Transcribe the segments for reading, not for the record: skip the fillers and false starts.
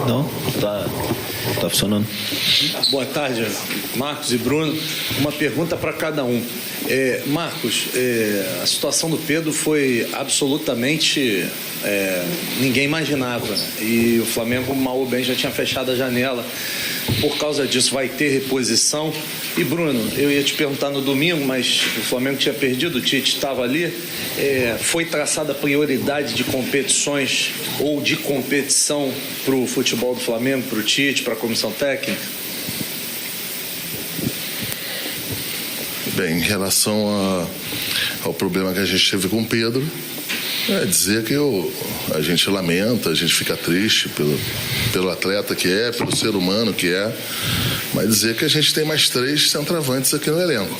Não, tá funcionando. Boa tarde, Marcos e Bruno. Uma pergunta para cada um. Marcos, a situação do Pedro foi absolutamente... ninguém imaginava. E o Flamengo, mal ou bem, já tinha fechado a janela. Por causa disso, vai ter reposição. E, Bruno, eu ia te perguntar no domingo, mas o Flamengo tinha perdido, o Tite estava ali. Foi traçada a prioridade de competições ou de competição para o futebol do Flamengo, para o Tite, para a comissão técnica? Bem, em relação ao problema que a gente teve com o Pedro, dizer que a gente lamenta, a gente fica triste pelo atleta que é, pelo ser humano que é, mas dizer que a gente tem mais 3 centroavantes aqui no elenco.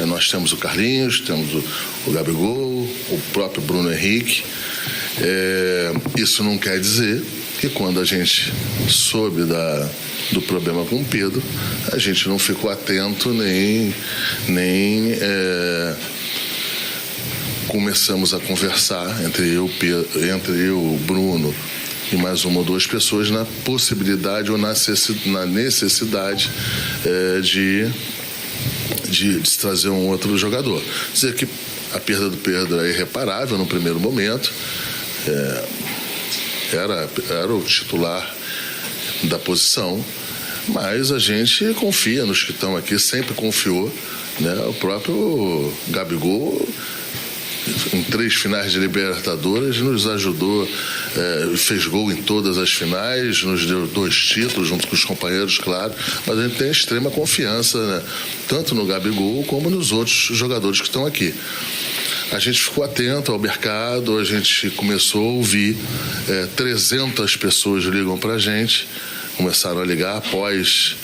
Nós temos o Carlinhos, temos o Gabigol, o próprio Bruno Henrique. Isso não quer dizer que quando a gente soube do problema com o Pedro, a gente não ficou atento nem começamos a conversar entre eu, o Bruno e mais uma ou 2 pessoas na possibilidade ou na necessidade de se trazer um outro jogador. Dizer que a perda do Pedro é irreparável no primeiro momento. Era o titular da posição, mas a gente confia nos que estão aqui, sempre confiou, né? O próprio Gabigol, em 3 finais de Libertadores, nos ajudou, fez gol em todas as finais, nos deu 2 títulos junto com os companheiros, claro, mas a gente tem extrema confiança, né? Tanto no Gabigol como nos outros jogadores que estão aqui. A gente ficou atento ao mercado, a gente começou a ouvir, 300 pessoas ligam pra gente, começaram a ligar após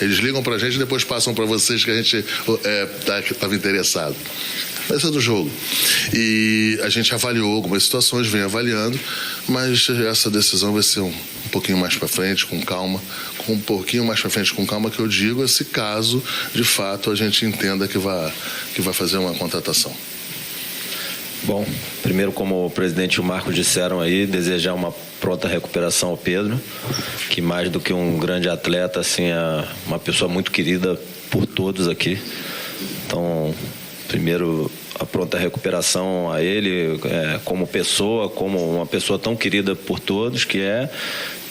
eles ligam pra gente e depois passam para vocês que a gente estava interessado. Esse é do jogo. E a gente avaliou algumas situações, vem avaliando, mas essa decisão vai ser um pouquinho mais para frente, com calma, um pouquinho mais para frente com calma, que eu digo, se caso, de fato, a gente entenda que vai fazer uma contratação. Bom, primeiro, como o presidente e o Marcos disseram aí, desejar uma pronta recuperação ao Pedro, que mais do que um grande atleta, assim, é uma pessoa muito querida por todos aqui. Então, primeiro, a pronta recuperação a ele, como pessoa, como uma pessoa tão querida por todos que é,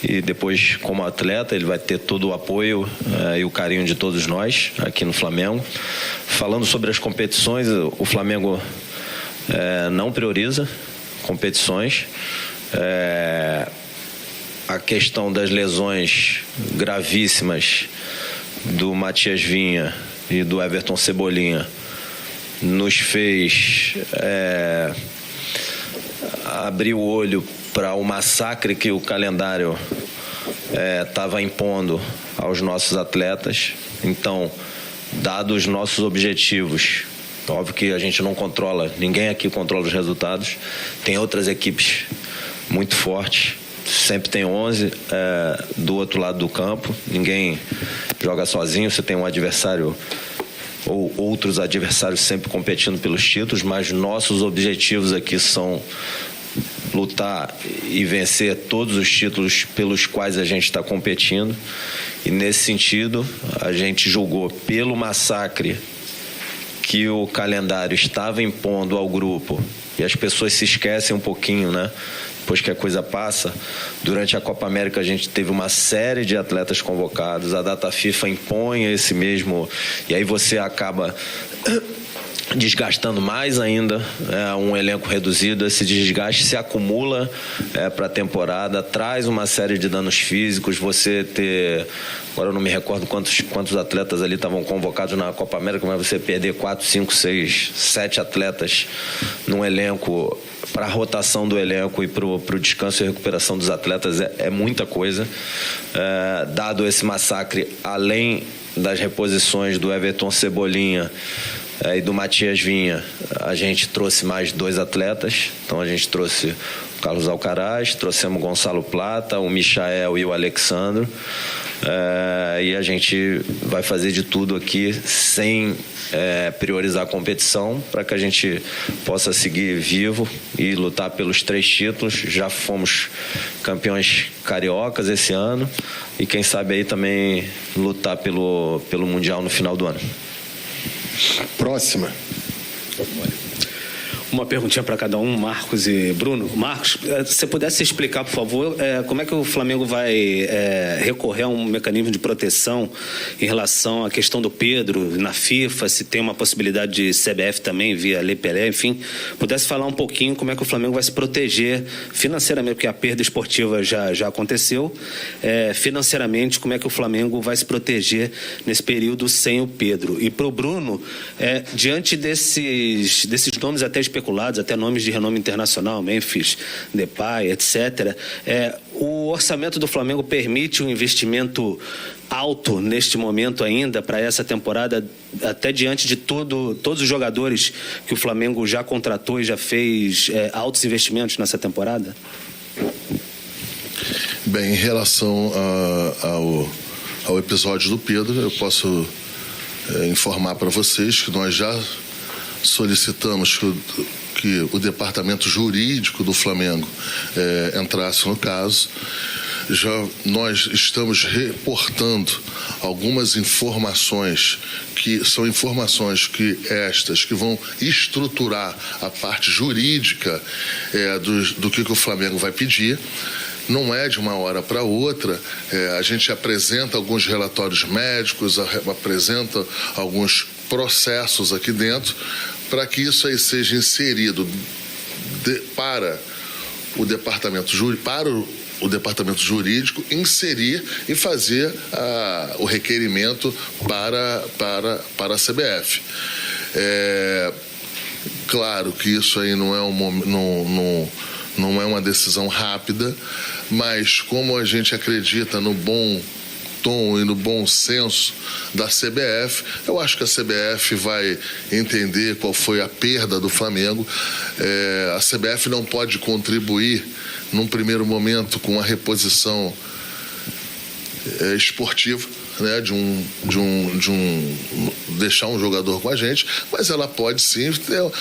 e depois, como atleta, ele vai ter todo o apoio e o carinho de todos nós aqui no Flamengo. Falando sobre as competições, o Flamengo não prioriza competições. A questão das lesões gravíssimas do Matias Vinha e do Everton Cebolinha nos fez abrir o olho para o massacre que o calendário estava impondo aos nossos atletas. Então, dados os nossos objetivos, óbvio que a gente não controla, ninguém aqui controla os resultados, tem outras equipes muito fortes, sempre tem 11 do outro lado do campo, ninguém joga sozinho, você tem um adversário ou outros adversários sempre competindo pelos títulos, mas nossos objetivos aqui são lutar e vencer todos os títulos pelos quais a gente está competindo, e nesse sentido a gente julgou pelo massacre que o calendário estava impondo ao grupo, e as pessoas se esquecem um pouquinho, né? Depois que a coisa passa, durante a Copa América a gente teve uma série de atletas convocados, a data FIFA impõe esse mesmo, e aí você acaba desgastando mais ainda um elenco reduzido. Esse desgaste se acumula para a temporada, traz uma série de danos físicos. Você ter, agora eu não me recordo quantos atletas ali estavam convocados na Copa América, mas você perder 4, 5, 6, 7 atletas num elenco, para a rotação do elenco e para o descanso e recuperação dos atletas é muita coisa. Dado esse massacre, além das reposições do Everton Cebolinha, e do Matias Vinha, a gente trouxe mais 2 atletas. Então a gente trouxe o Carlos Alcaraz, trouxemos o Gonçalo Plata, o Michael e o Alexandro. E a gente vai fazer de tudo aqui sem priorizar a competição, para que a gente possa seguir vivo e lutar pelos 3 títulos. Já fomos campeões cariocas esse ano e quem sabe aí também lutar pelo Mundial no final do ano. Próxima. Uma perguntinha para cada um, Marcos e Bruno. Marcos, se você pudesse explicar, por favor, como é que o Flamengo vai recorrer a um mecanismo de proteção em relação à questão do Pedro na FIFA, se tem uma possibilidade de CBF também, via Lei Pelé, enfim. Pudesse falar um pouquinho como é que o Flamengo vai se proteger financeiramente, porque a perda esportiva já aconteceu. Financeiramente, como é que o Flamengo vai se proteger nesse período sem o Pedro? E para o Bruno, diante desses nomes até especulados, até nomes de renome internacional, Memphis, Depay, etc. O orçamento do Flamengo permite um investimento alto neste momento ainda para essa temporada, até diante de todos os jogadores que o Flamengo já contratou e já fez altos investimentos nessa temporada? Bem, em relação ao episódio do Pedro, eu posso informar para vocês que nós já solicitamos que o departamento jurídico do Flamengo entrasse no caso. Nós estamos reportando algumas informações que são informações que vão estruturar a parte jurídica do que o Flamengo vai pedir. Não é de uma hora para outra. A gente apresenta alguns relatórios médicos, apresenta alguns processos aqui dentro, para que isso aí seja inserido para o departamento jurídico inserir e fazer o requerimento para a CBF. Claro que isso aí não é uma decisão rápida, mas como a gente acredita no bom tom e no bom senso da CBF, eu acho que a CBF vai entender qual foi a perda do Flamengo. A CBF não pode contribuir num primeiro momento com a reposição esportiva, né, deixar um jogador com a gente, mas ela pode sim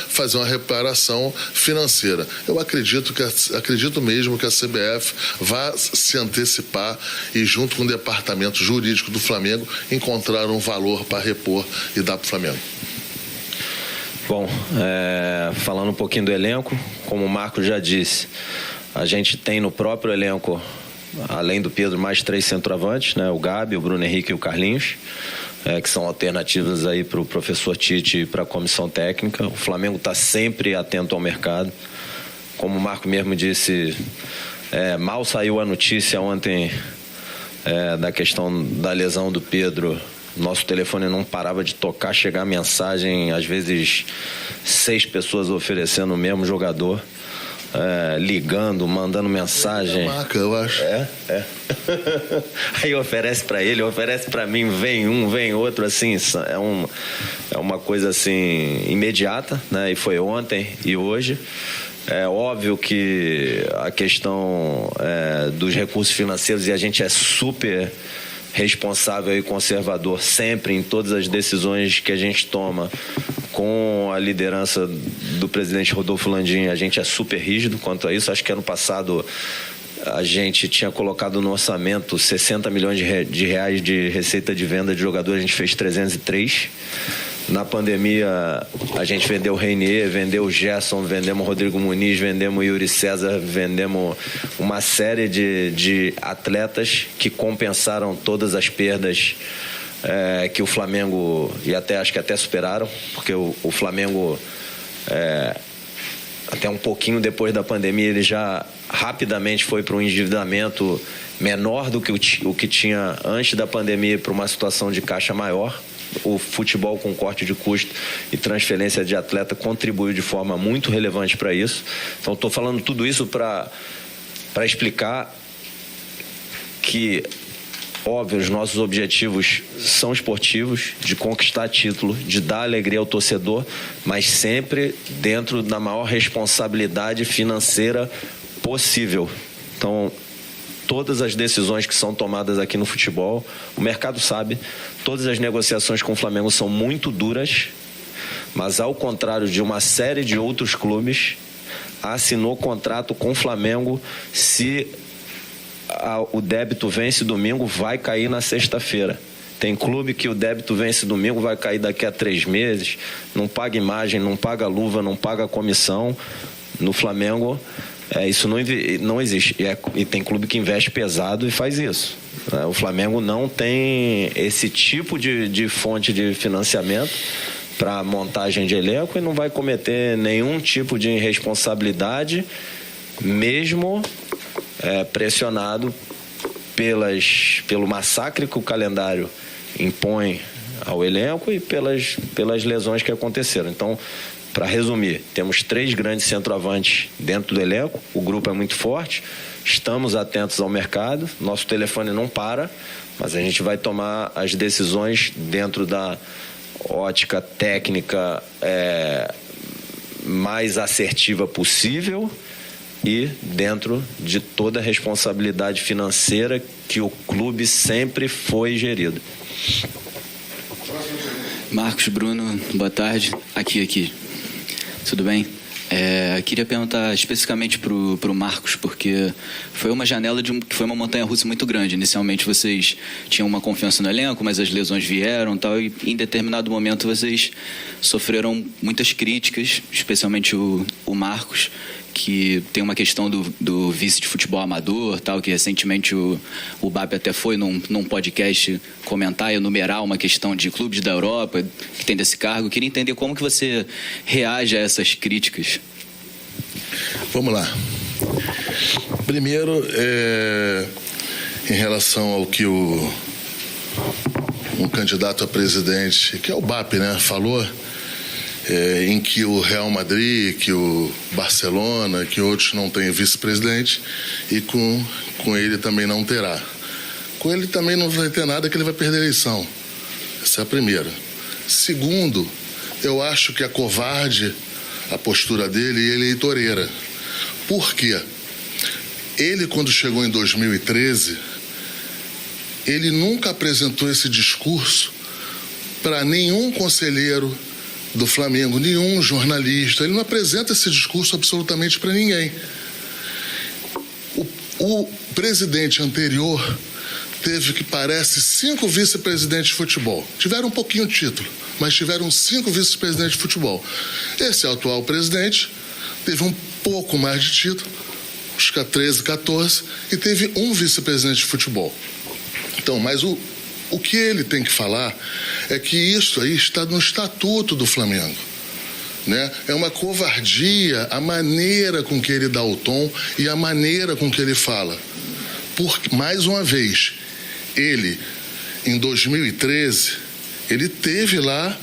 fazer uma reparação financeira. Eu acredito mesmo que a CBF vá se antecipar e, junto com o departamento jurídico do Flamengo, encontrar um valor para repor e dar para o Flamengo. Bom, falando um pouquinho do elenco, como o Marcos já disse, a gente tem no próprio elenco, além do Pedro, mais 3 centroavantes, né? O Gabi, o Bruno Henrique e o Carlinhos, que são alternativas aí para o professor Tite e para a comissão técnica. O Flamengo está sempre atento ao mercado. Como o Marco mesmo disse, mal saiu a notícia ontem da questão da lesão do Pedro. Nosso telefone não parava de tocar, chegar mensagem, às vezes 6 pessoas oferecendo o mesmo jogador. Ligando, mandando mensagem. Marca, eu acho. Aí oferece para ele, oferece para mim, vem um, vem outro, assim, é uma coisa assim imediata, né? E foi ontem e hoje. É óbvio que a questão dos recursos financeiros, e a gente é super responsável e conservador sempre em todas as decisões que a gente toma, com a liderança do presidente Rodolfo Landim, a gente é super rígido quanto a isso. Acho que ano passado a gente tinha colocado no orçamento 60 milhões de reais de receita de venda de jogador, a gente fez 303. Na pandemia, a gente vendeu o Reinier, vendeu o Gerson, vendemos o Rodrigo Muniz, vendemos o Yuri César, vendemos uma série de atletas que compensaram todas as perdas que o Flamengo, e acho que até superaram, porque o Flamengo, até um pouquinho depois da pandemia, ele já rapidamente foi para um endividamento menor do que o que tinha antes da pandemia, para uma situação de caixa maior. O futebol com corte de custo e transferência de atleta contribuiu de forma muito relevante para isso. Então, estou falando tudo isso para explicar que óbvio, os nossos objetivos são esportivos, de conquistar título, de dar alegria ao torcedor, mas sempre dentro da maior responsabilidade financeira possível. Então, todas as decisões que são tomadas aqui no futebol, o mercado sabe, todas as negociações com o Flamengo são muito duras, mas ao contrário de uma série de outros clubes, assinou contrato com o Flamengo. Se o débito vence domingo, vai cair na sexta-feira. Tem clube que o débito vence domingo, vai cair daqui a 3 meses, não paga imagem, não paga luva, não paga comissão. No Flamengo, isso não existe. E tem clube que investe pesado e faz isso. O Flamengo não tem esse tipo de fonte de financiamento para montagem de elenco e não vai cometer nenhum tipo de irresponsabilidade, mesmo pressionado pelo massacre que o calendário impõe ao elenco e pelas lesões que aconteceram. Então, para resumir, temos 3 grandes centroavantes dentro do elenco, o grupo é muito forte, estamos atentos ao mercado, nosso telefone não para, mas a gente vai tomar as decisões dentro da ótica técnica mais assertiva possível e dentro de toda a responsabilidade financeira que o clube sempre foi gerido. Marcos, Bruno, boa tarde. Aqui. Tudo bem? Queria perguntar especificamente para o Marcos, porque foi uma janela que foi uma montanha-russa muito grande. Inicialmente vocês tinham uma confiança no elenco, mas as lesões vieram e em determinado momento vocês sofreram muitas críticas, especialmente o Marcos, que tem uma questão do vice de futebol amador, que recentemente o BAP até foi num podcast comentar e enumerar uma questão de clubes da Europa que tem desse cargo. Queria entender como que você reage a essas críticas. Vamos lá. Primeiro, em relação ao que um candidato a presidente, que é o BAP, falou, em que o Real Madrid, que o Barcelona, que outros não têm vice-presidente e com ele também não terá. Com ele também não vai ter nada, que ele vai perder a eleição. Essa é a primeira. Segundo, eu acho que é covarde a postura dele e eleitoreira. Por quê? Ele, quando chegou em 2013, ele nunca apresentou esse discurso para nenhum conselheiro do Flamengo, nenhum jornalista. Ele não apresenta esse discurso absolutamente para ninguém. O presidente anterior teve, que parece, 5 vice-presidentes de futebol. Tiveram um pouquinho de título, mas tiveram 5 vice-presidentes de futebol. Esse atual presidente teve um pouco mais de título, acho que 13, 14, e teve um vice-presidente de futebol. Então, mas o que ele tem que falar é que isso aí está no estatuto do Flamengo. É uma covardia a maneira com que ele dá o tom e a maneira com que ele fala. Mais uma vez, ele, em 2013, ele teve lá,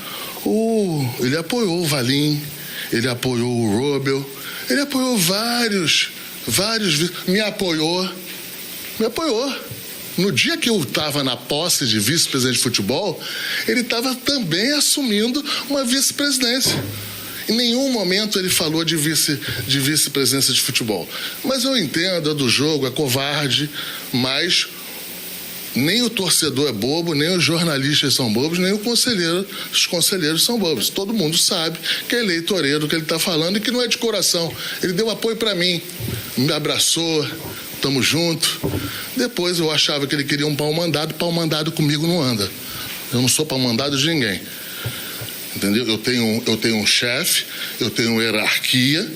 ele apoiou o Valim, ele apoiou o Robel, ele apoiou vários, me apoiou. No dia que eu estava na posse de vice-presidente de futebol, ele estava também assumindo uma vice-presidência. Em nenhum momento ele falou de vice-presidência de futebol. Mas eu entendo, é do jogo, é covarde, mas nem o torcedor é bobo, nem os jornalistas são bobos, nem os conselheiros são bobos. Todo mundo sabe que é eleitoreiro que ele está falando e que não é de coração. Ele deu apoio para mim, me abraçou, estamos juntos. Depois eu achava que ele queria um pau mandado comigo não anda. Eu não sou pau mandado de ninguém. Entendeu? Eu tenho um chefe, eu tenho hierarquia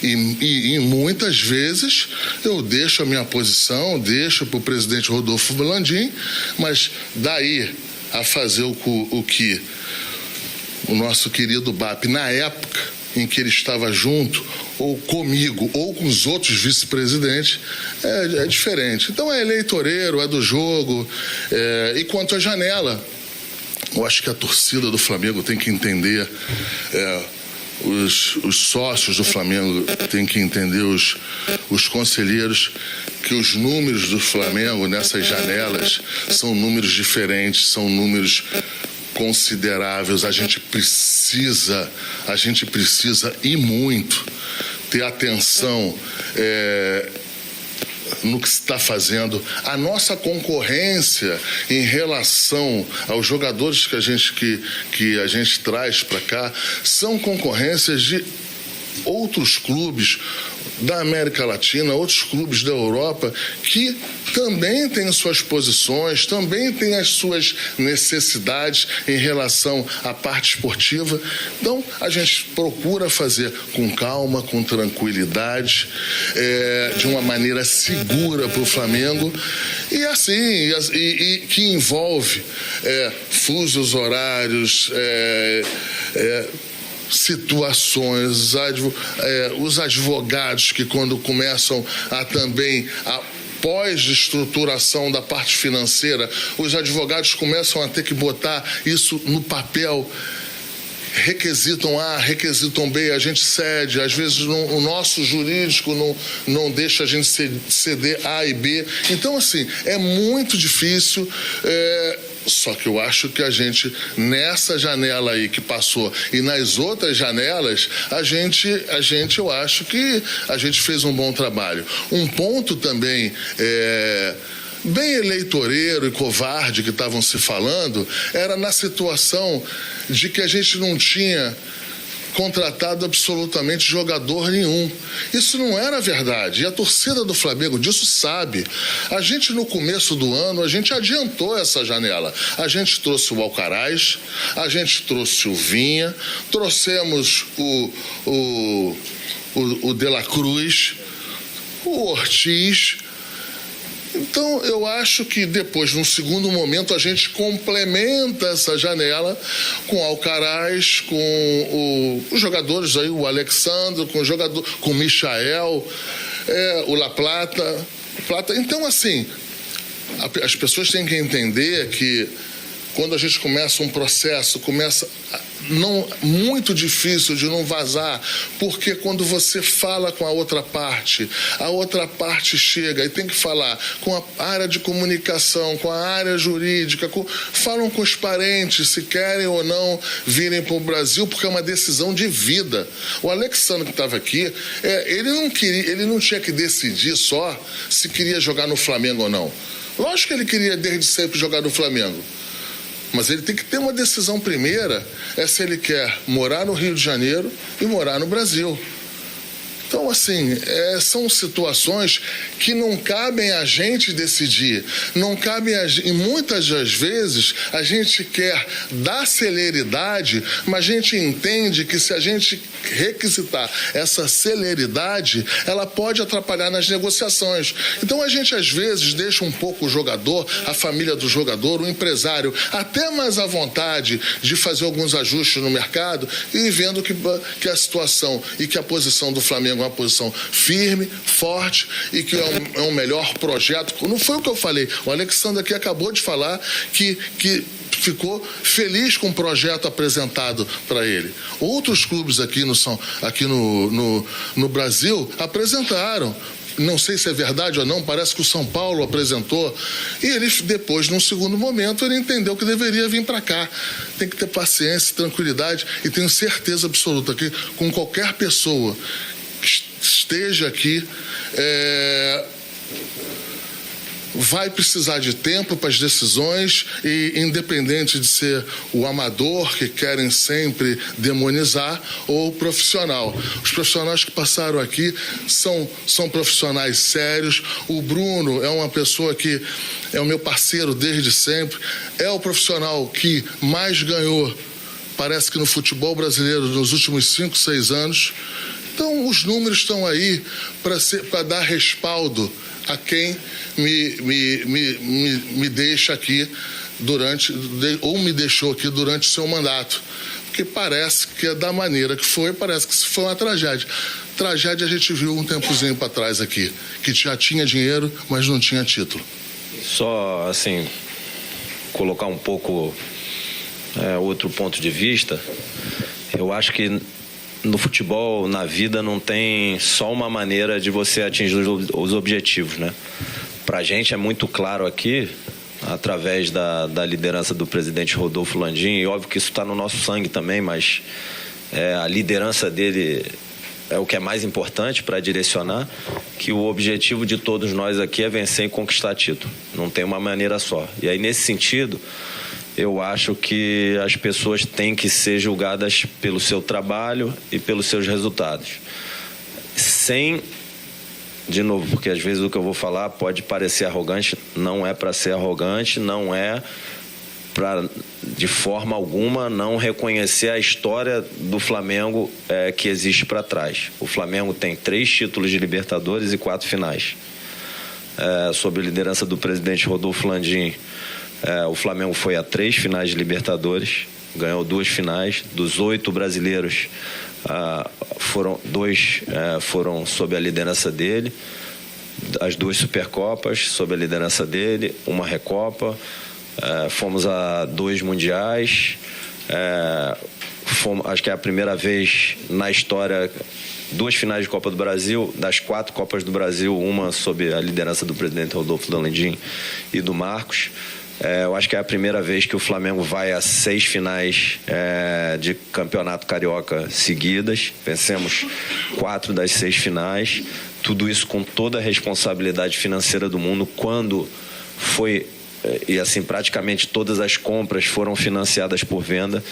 e muitas vezes eu deixo a minha posição, deixo para o presidente Rodolfo Landim, mas daí a fazer o que o nosso querido BAP, na época em que ele estava junto, ou comigo, ou com os outros vice-presidentes, é diferente. Então é eleitoreiro, é do jogo. E quanto à janela, eu acho que a torcida do Flamengo tem que entender os sócios do Flamengo têm que entender, os conselheiros, que os números do Flamengo nessas janelas são números diferentes, são números consideráveis. A gente precisa e muito ter atenção no que se está fazendo. A nossa concorrência em relação aos jogadores que a gente traz para cá são concorrências de outros clubes da América Latina, outros clubes da Europa, que também têm suas posições, também têm as suas necessidades em relação à parte esportiva. Então, a gente procura fazer com calma, com tranquilidade, de uma maneira segura para o Flamengo, e assim, e que envolve fusos horários, situações, os advogados que quando começam a também pós-estruturação da parte financeira, os advogados começam a ter que botar isso no papel. Requisitam A, requisitam B, a gente cede, às vezes o nosso jurídico não deixa a gente ceder A e B. Então, assim, é muito difícil. Só que eu acho que a gente, nessa janela aí que passou e nas outras janelas, eu acho que a gente fez um bom trabalho. Um ponto também bem eleitoreiro e covarde que estavam se falando era na situação de que a gente não tinha contratado absolutamente jogador nenhum. Isso não era verdade. E a torcida do Flamengo disso sabe. A gente, no começo do ano, a gente adiantou essa janela. A gente trouxe o Alcaraz, a gente trouxe o Vinha, trouxemos o De La Cruz, o Ortiz. Então, eu acho que depois, num segundo momento, a gente complementa essa janela com o Alcaraz, com os jogadores aí, o Alexandre, com o Michael, o La Plata. Então, assim, as pessoas têm que entender que quando a gente começa um processo, muito difícil de não vazar, porque quando você fala com a outra parte chega e tem que falar com a área de comunicação, com a área jurídica, falam com os parentes se querem ou não virem para o Brasil, porque é uma decisão de vida. O Alexandre, que estava aqui, ele não tinha que decidir só se queria jogar no Flamengo ou não. Lógico que ele queria desde sempre jogar no Flamengo. Mas ele tem que ter uma decisão primeira, se ele quer morar no Rio de Janeiro e morar no Brasil. Então, assim, são situações que não cabem a gente decidir, não cabem e muitas das vezes a gente quer dar celeridade, mas a gente entende que se a gente requisitar essa celeridade, ela pode atrapalhar nas negociações. Então, a gente às vezes deixa um pouco o jogador, a família do jogador, o empresário, até mais à vontade de fazer alguns ajustes no mercado e vendo que a situação e que a posição do Flamengo uma posição firme, forte e que é um melhor projeto. Não foi o que eu falei. O Alexandre aqui acabou de falar que ficou feliz com o projeto apresentado para ele. Outros clubes aqui no Brasil apresentaram. Não sei se é verdade ou não, parece que o São Paulo apresentou. E ele, depois, num segundo momento, ele entendeu que deveria vir para cá. Tem que ter paciência, tranquilidade, e tenho certeza absoluta que com qualquer pessoa que esteja aqui, vai precisar de tempo para as decisões e independente de ser o amador que querem sempre demonizar ou o profissional. Os profissionais que passaram aqui são profissionais sérios. O Bruno é uma pessoa que é o meu parceiro desde sempre, é o profissional que mais ganhou, parece que no futebol brasileiro nos últimos 5, 6 anos. Então, os números estão aí para dar respaldo a quem me deixa aqui ou me deixou aqui durante o seu mandato. Porque parece que é da maneira que foi, parece que foi uma tragédia. Tragédia a gente viu um tempozinho para trás aqui, que já tinha dinheiro, mas não tinha título. Só, assim, colocar um pouco outro ponto de vista. Eu acho que no futebol, na vida, não tem só uma maneira de você atingir os objetivos, né? Pra gente é muito claro aqui, através da liderança do presidente Rodolfo Landim, e óbvio que isso está no nosso sangue também, mas a liderança dele é o que é mais importante para direcionar, que o objetivo de todos nós aqui é vencer e conquistar título. Não tem uma maneira só. E aí, nesse sentido, eu acho que as pessoas têm que ser julgadas pelo seu trabalho e pelos seus resultados. Sem, de novo, porque às vezes o que eu vou falar pode parecer arrogante, não é para ser arrogante, não é para, de forma alguma, não reconhecer a história do Flamengo que existe para trás. O Flamengo tem 3 títulos de Libertadores e 4 finais. Sob a liderança do presidente Rodolfo Landim, o Flamengo foi a 3 finais de Libertadores, ganhou 2 finais. Dos 8 brasileiros, 2 foram sob a liderança dele, as 2 Supercopas sob a liderança dele, uma Recopa. Fomos a 2 mundiais, acho que é a primeira vez na história, 2 finais de Copa do Brasil. Das 4 Copas do Brasil, uma sob a liderança do presidente Rodolfo Landim e do Marcos. Eu acho que é a primeira vez que o Flamengo vai a 6 finais de campeonato carioca seguidas. Vencemos 4 das 6 finais. Tudo isso com toda a responsabilidade financeira do mundo, quando foi... E assim, praticamente todas as compras foram financiadas por venda.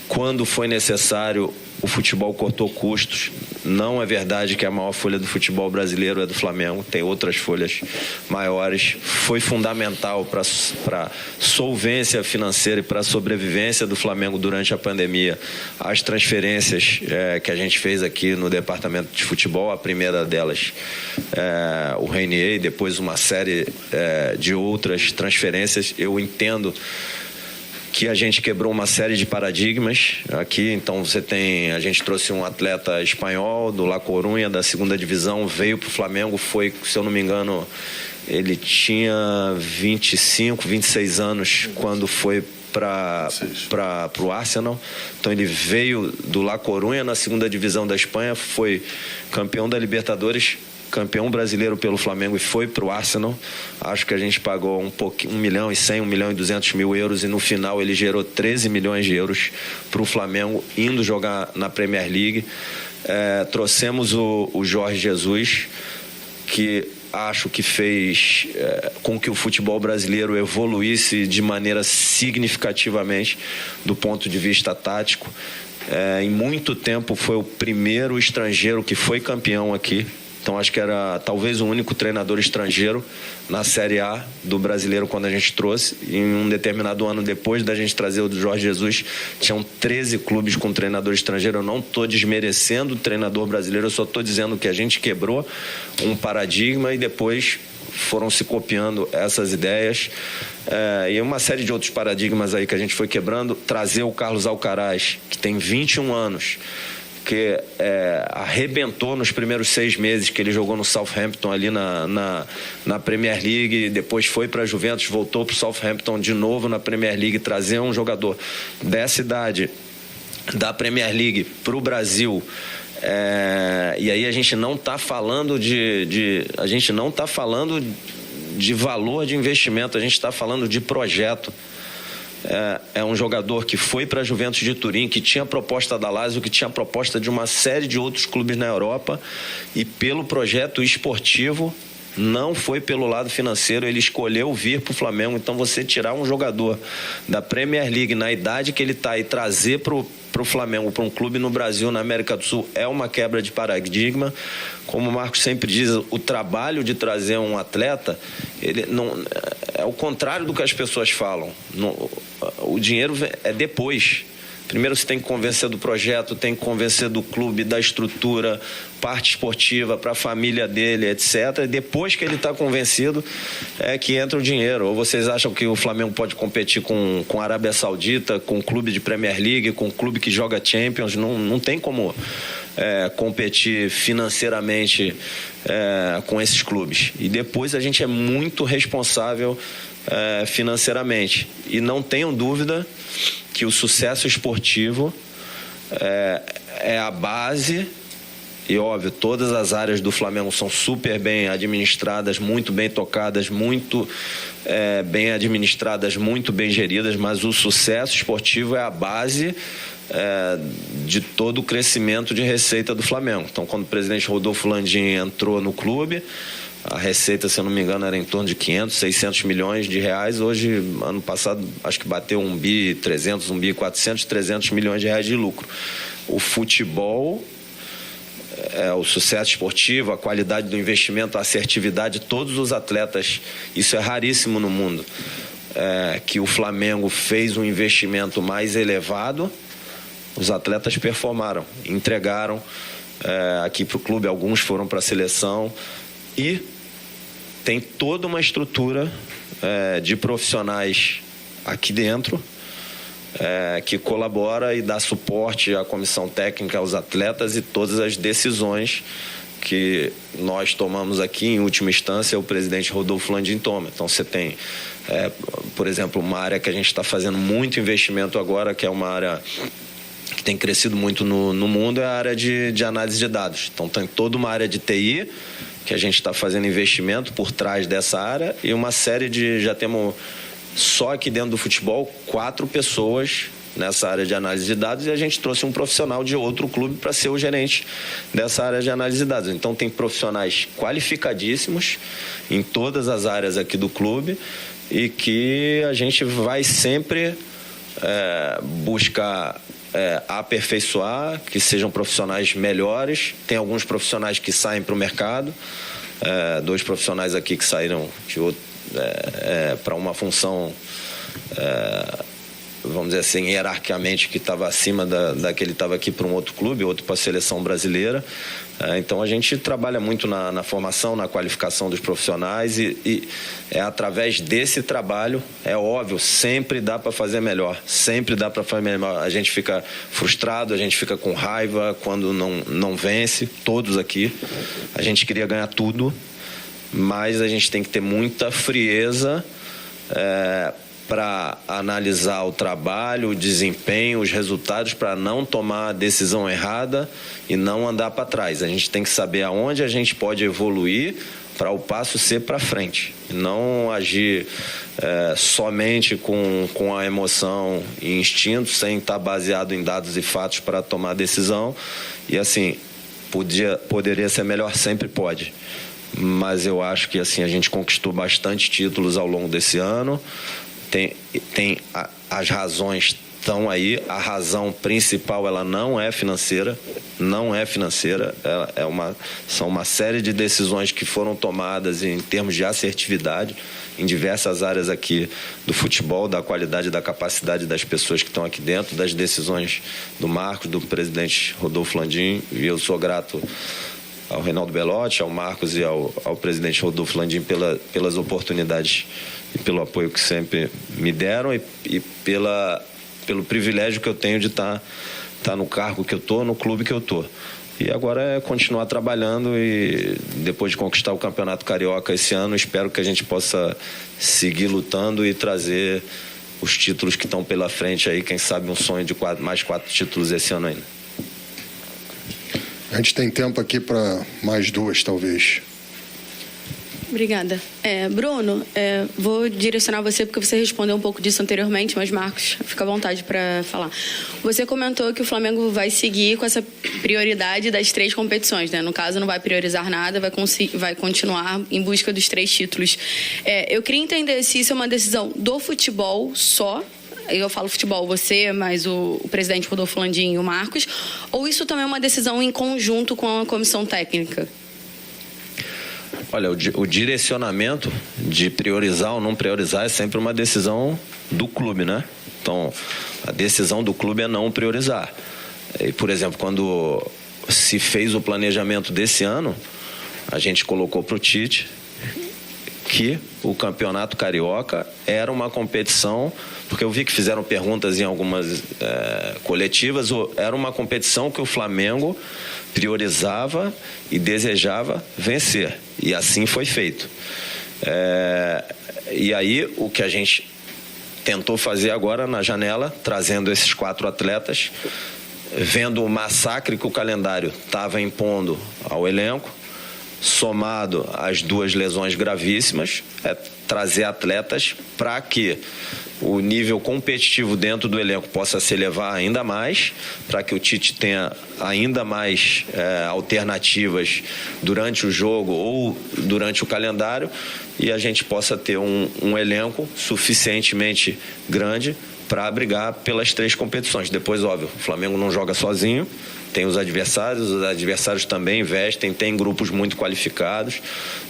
Quando foi necessário, o futebol cortou custos. Não é verdade que a maior folha do futebol brasileiro é do Flamengo, tem outras folhas maiores. Foi fundamental para a solvência financeira e para a sobrevivência do Flamengo durante a pandemia as transferências que a gente fez aqui no departamento de futebol. A primeira delas, o Reinier, e depois uma série de outras transferências. Eu entendo que a gente quebrou uma série de paradigmas aqui. Então a gente trouxe um atleta espanhol do La Coruña, da 2ª divisão, veio para o Flamengo, foi, se eu não me engano, ele tinha 25, 26 anos quando foi para o Arsenal. Então ele veio do La Coruña, na 2ª divisão da Espanha, foi campeão da Libertadores, campeão brasileiro pelo Flamengo e foi para o Arsenal. Acho que a gente pagou 1,1 milhão, 1 milhão e 200 mil euros, e no final ele gerou 13 milhões de euros para o Flamengo, indo jogar na Premier League. Trouxemos o Jorge Jesus, que acho que fez com que o futebol brasileiro evoluísse de maneira significativamente do ponto de vista tático. Em muito tempo foi o primeiro estrangeiro que foi campeão aqui. Então acho que era talvez o único treinador estrangeiro na Série A do brasileiro quando a gente trouxe. Em um determinado ano depois da gente trazer o do Jorge Jesus, tinham 13 clubes com treinador estrangeiro. Eu não estou desmerecendo o treinador brasileiro, eu só estou dizendo que a gente quebrou um paradigma e depois foram se copiando essas ideias. E uma série de outros paradigmas aí que a gente foi quebrando. Trazer o Carlos Alcaraz, que tem 21 anos, que arrebentou nos primeiros 6 meses que ele jogou no Southampton ali na Premier League, depois foi para a Juventus, voltou para o Southampton de novo na Premier League. Trazer um jogador dessa idade da Premier League para o Brasil, e aí a gente não está falando a gente não está falando de valor de investimento, a gente está falando de projeto. É um jogador que foi para a Juventus de Turim, que tinha proposta da Lazio, que tinha proposta de uma série de outros clubes na Europa, e pelo projeto esportivo, não foi pelo lado financeiro, ele escolheu vir para o Flamengo. Então você tirar um jogador da Premier League na idade que ele está e trazer para o Flamengo, para um clube no Brasil, na América do Sul, é uma quebra de paradigma. Como o Marcos sempre diz, o trabalho de trazer um atleta, ele não é o contrário do que as pessoas falam. O dinheiro é depois. Primeiro você tem que convencer do projeto, tem que convencer do clube, da estrutura, parte esportiva, para a família dele, etc. E depois que ele está convencido é que entra o dinheiro. Ou vocês acham que o Flamengo pode competir com a Arábia Saudita, com o clube de Premier League, com o clube que joga Champions? Não tem como competir financeiramente com esses clubes. E depois a gente é muito responsável financeiramente. E não tenham dúvida que o sucesso esportivo é a base. E, óbvio, todas as áreas do Flamengo são super bem administradas, muito bem tocadas, muito bem administradas, muito bem geridas, mas o sucesso esportivo é a base de todo o crescimento de receita do Flamengo. Então, quando o presidente Rodolfo Landim entrou no clube, a receita, se eu não me engano, era em torno de 500, 600 milhões de reais. Hoje, ano passado, acho que bateu 1 bi 300, 1 bi 400, 300 milhões de reais de lucro. O futebol... o sucesso esportivo, a qualidade do investimento, a assertividade, todos os atletas, isso é raríssimo no mundo, que o Flamengo fez um investimento mais elevado, os atletas performaram, entregaram aqui para o clube, alguns foram para a seleção e tem toda uma estrutura de profissionais aqui dentro, que colabora e dá suporte à comissão técnica, aos atletas e todas as decisões que nós tomamos aqui, em última instância, o presidente Rodolfo Landim toma. Então você tem, por exemplo, uma área que a gente está fazendo muito investimento agora, que é uma área que tem crescido muito no mundo, é a área de análise de dados. Então tem toda uma área de TI, que a gente está fazendo investimento por trás dessa área, e uma série de, já temos... Só aqui dentro do futebol, 4 pessoas nessa área de análise de dados, e a gente trouxe um profissional de outro clube para ser o gerente dessa área de análise de dados. Então tem profissionais qualificadíssimos em todas as áreas aqui do clube e que a gente vai sempre buscar aperfeiçoar, que sejam profissionais melhores. Tem alguns profissionais que saem para o mercado, 2 profissionais aqui que saíram de outro para uma função, vamos dizer assim, hierarquicamente, que estava acima daquele estava aqui para um outro clube, outro para a seleção brasileira. Então a gente trabalha muito na formação, na qualificação dos profissionais e é através desse trabalho, é óbvio, sempre dá para fazer melhor, sempre dá para fazer melhor. A gente fica frustrado, a gente fica com raiva quando não vence, todos aqui. A gente queria ganhar tudo, mas a gente tem que ter muita frieza para analisar o trabalho, o desempenho, os resultados, para não tomar a decisão errada e não andar para trás. A gente tem que saber aonde a gente pode evoluir para o passo ser para frente, e não agir somente com a emoção e instinto, sem estar baseado em dados e fatos para tomar a decisão. E assim, poderia ser melhor, sempre pode. Mas eu acho que assim a gente conquistou bastante títulos ao longo desse ano. As razões estão aí. A razão principal, ela não é financeira, são uma série de decisões que foram tomadas em termos de assertividade em diversas áreas aqui do futebol, da qualidade, da capacidade das pessoas que estão aqui dentro, das decisões do Marcos, do presidente Rodolfo Landim, e eu sou grato ao Reinaldo Belotti, ao Marcos e ao presidente Rodolfo Landim pelas oportunidades e pelo apoio que sempre me deram e pelo privilégio que eu tenho de estar no cargo que eu estou, no clube que eu estou. E agora é continuar trabalhando e depois de conquistar o Campeonato Carioca esse ano, espero que a gente possa seguir lutando e trazer os títulos que estão pela frente aí, quem sabe um sonho de mais 4 títulos esse ano ainda. A gente tem tempo aqui para mais 2, talvez. Obrigada. Bruno, vou direcionar você porque você respondeu um pouco disso anteriormente, mas Marcos, fica à vontade para falar. Você comentou que o Flamengo vai seguir com essa prioridade das 3 competições, né? No caso, não vai priorizar nada, vai continuar em busca dos 3 títulos. Eu queria entender se isso é uma decisão do futebol só. Eu falo futebol, você, mais o presidente Rodolfo Landim e o Marcos, ou isso também é uma decisão em conjunto com a comissão técnica? Olha, o direcionamento de priorizar ou não priorizar é sempre uma decisão do clube, né? Então, a decisão do clube é não priorizar. E, por exemplo, quando se fez o planejamento desse ano, a gente colocou para o Tite que o Campeonato Carioca era uma competição, porque eu vi que fizeram perguntas em algumas coletivas, era uma competição que o Flamengo priorizava e desejava vencer. E assim foi feito. E aí, o que a gente tentou fazer agora na janela, trazendo esses 4 atletas, vendo o massacre que o calendário estava impondo ao elenco, somado às 2 lesões gravíssimas, trazer atletas para que o nível competitivo dentro do elenco possa se elevar ainda mais, para que o Tite tenha ainda mais alternativas durante o jogo ou durante o calendário, e a gente possa ter um elenco suficientemente grande para brigar pelas 3 competições. Depois, óbvio, o Flamengo não joga sozinho, tem os adversários também investem, tem grupos muito qualificados,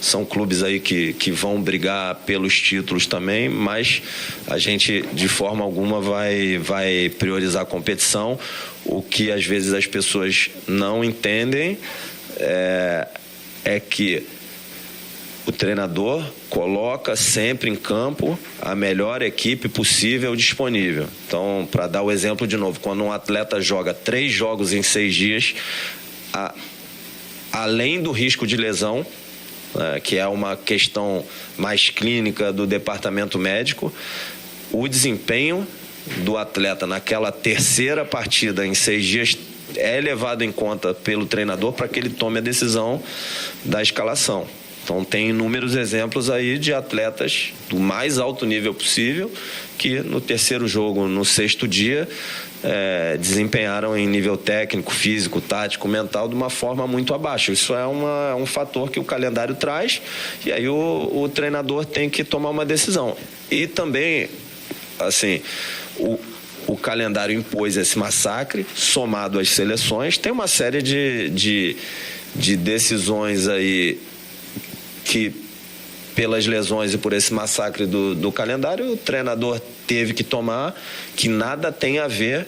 são clubes aí que vão brigar pelos títulos também, mas a gente de forma alguma vai priorizar a competição. O que às vezes as pessoas não entendem é que o treinador coloca sempre em campo a melhor equipe possível disponível. Então, para dar o exemplo de novo, quando um atleta joga 3 jogos em 6 dias, além do risco de lesão, que é uma questão mais clínica do departamento médico, o desempenho do atleta naquela 3ª partida em 6 dias é levado em conta pelo treinador para que ele tome a decisão da escalação. Então, tem inúmeros exemplos aí de atletas do mais alto nível possível que no 3º jogo, no 6º dia, desempenharam em nível técnico, físico, tático, mental de uma forma muito abaixo. Isso é um fator que o calendário traz, e aí o treinador tem que tomar uma decisão. E também, assim, o calendário impôs esse massacre, somado às seleções, tem uma série de decisões aí que, pelas lesões e por esse massacre do calendário, o treinador teve que tomar, que nada tem a ver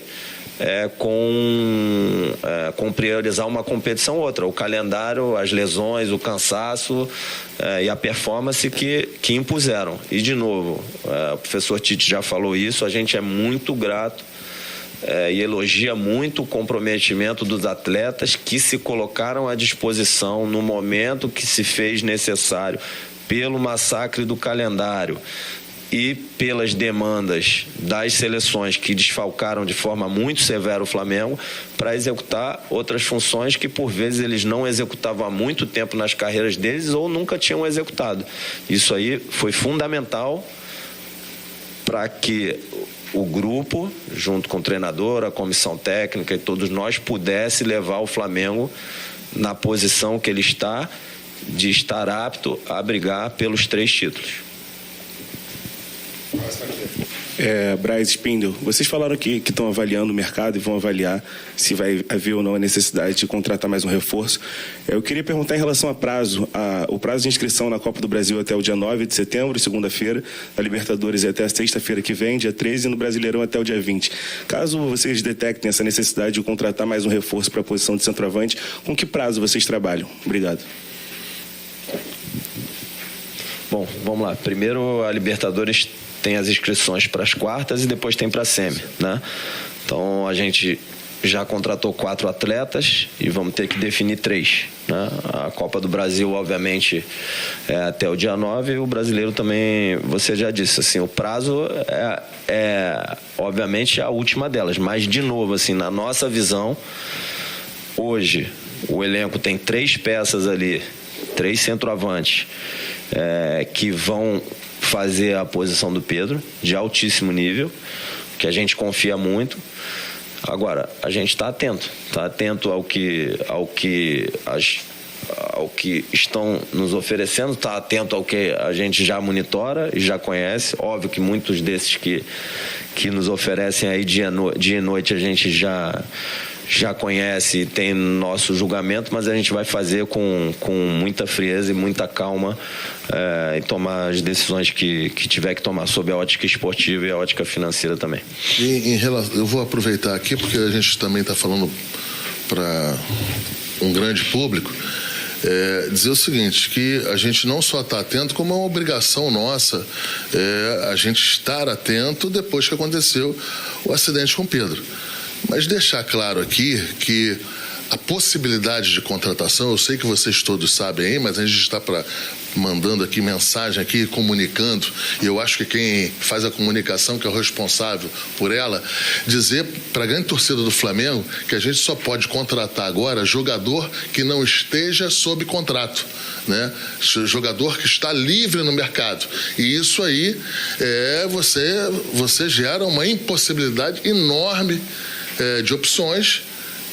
com priorizar uma competição ou outra. O calendário, as lesões, o cansaço e a performance que impuseram. E, de novo, o professor Tite já falou isso, a gente é muito grato e elogia muito o comprometimento dos atletas que se colocaram à disposição no momento que se fez necessário pelo massacre do calendário e pelas demandas das seleções que desfalcaram de forma muito severa o Flamengo para executar outras funções que por vezes eles não executavam há muito tempo nas carreiras deles ou nunca tinham executado. Isso aí foi fundamental para que o grupo, junto com o treinador, a comissão técnica e todos nós, pudesse levar o Flamengo na posição que ele está, de estar apto a brigar pelos 3 títulos. Braz Spindel, vocês falaram que estão avaliando o mercado e vão avaliar se vai haver ou não a necessidade de contratar mais um reforço. Eu queria perguntar em relação a prazo. O prazo de inscrição na Copa do Brasil até o dia 9 de setembro, segunda-feira, na Libertadores até a sexta-feira que vem, dia 13, e no Brasileirão até o dia 20. Caso vocês detectem essa necessidade de contratar mais um reforço para a posição de centroavante, com que prazo vocês trabalham? Obrigado. Bom, vamos lá. Primeiro, a Libertadores tem as inscrições para as quartas e depois tem para a semi, né? Então, a gente já contratou 4 atletas e vamos ter que definir 3, né? A Copa do Brasil, obviamente, é até o dia 9, e o Brasileiro também, você já disse, assim, o prazo é obviamente a última delas, mas, de novo, assim, na nossa visão, hoje, o elenco tem 3 peças ali, 3 centroavantes, que vão fazer a posição do Pedro, de altíssimo nível, que a gente confia muito. Agora, a gente está atento ao que estão nos oferecendo, está atento ao que a gente já monitora e já conhece. Óbvio que muitos desses que nos oferecem aí dia e noite a gente já conhece e tem nosso julgamento, mas a gente vai fazer com muita frieza e muita calma e tomar as decisões que tiver que tomar sob a ótica esportiva e a ótica financeira também. Eu vou aproveitar aqui porque a gente também está falando para um grande público, dizer o seguinte, que a gente não só está atento, como é uma obrigação nossa a gente estar atento depois que aconteceu o acidente com o Pedro. Mas deixar claro aqui que a possibilidade de contratação, eu sei que vocês todos sabem aí, mas a gente está mandando aqui mensagem aqui, comunicando, e eu acho que quem faz a comunicação, que é o responsável por ela, dizer para a grande torcida do Flamengo que a gente só pode contratar agora jogador que não esteja sob contrato, né? Jogador que está livre no mercado. E isso aí você gera uma impossibilidade enorme de opções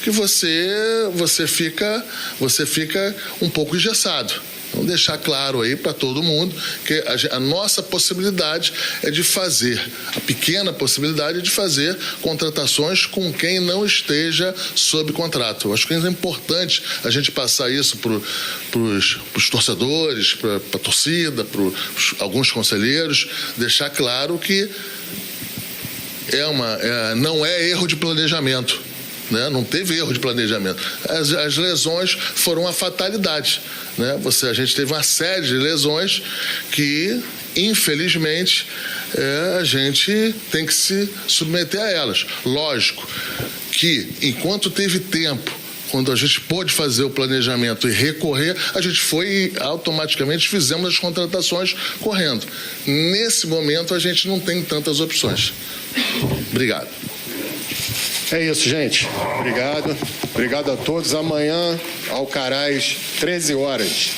que você fica um pouco engessado. Então, deixar claro aí para todo mundo que a nossa possibilidade é de fazer, a pequena possibilidade é de fazer contratações com quem não esteja sob contrato. Eu acho que é importante a gente passar isso para os torcedores, para a torcida, para alguns conselheiros, deixar claro que não é erro de planejamento. Né? Não teve erro de planejamento. As lesões foram uma fatalidade. Né? A gente teve uma série de lesões que, infelizmente, a gente tem que se submeter a elas. Lógico que, enquanto teve tempo, quando a gente pôde fazer o planejamento e recorrer, a gente foi e automaticamente fizemos as contratações correndo. Nesse momento, a gente não tem tantas opções. Obrigado. É isso, gente. Obrigado. Obrigado a todos. Amanhã, Alcaraz, 13 horas.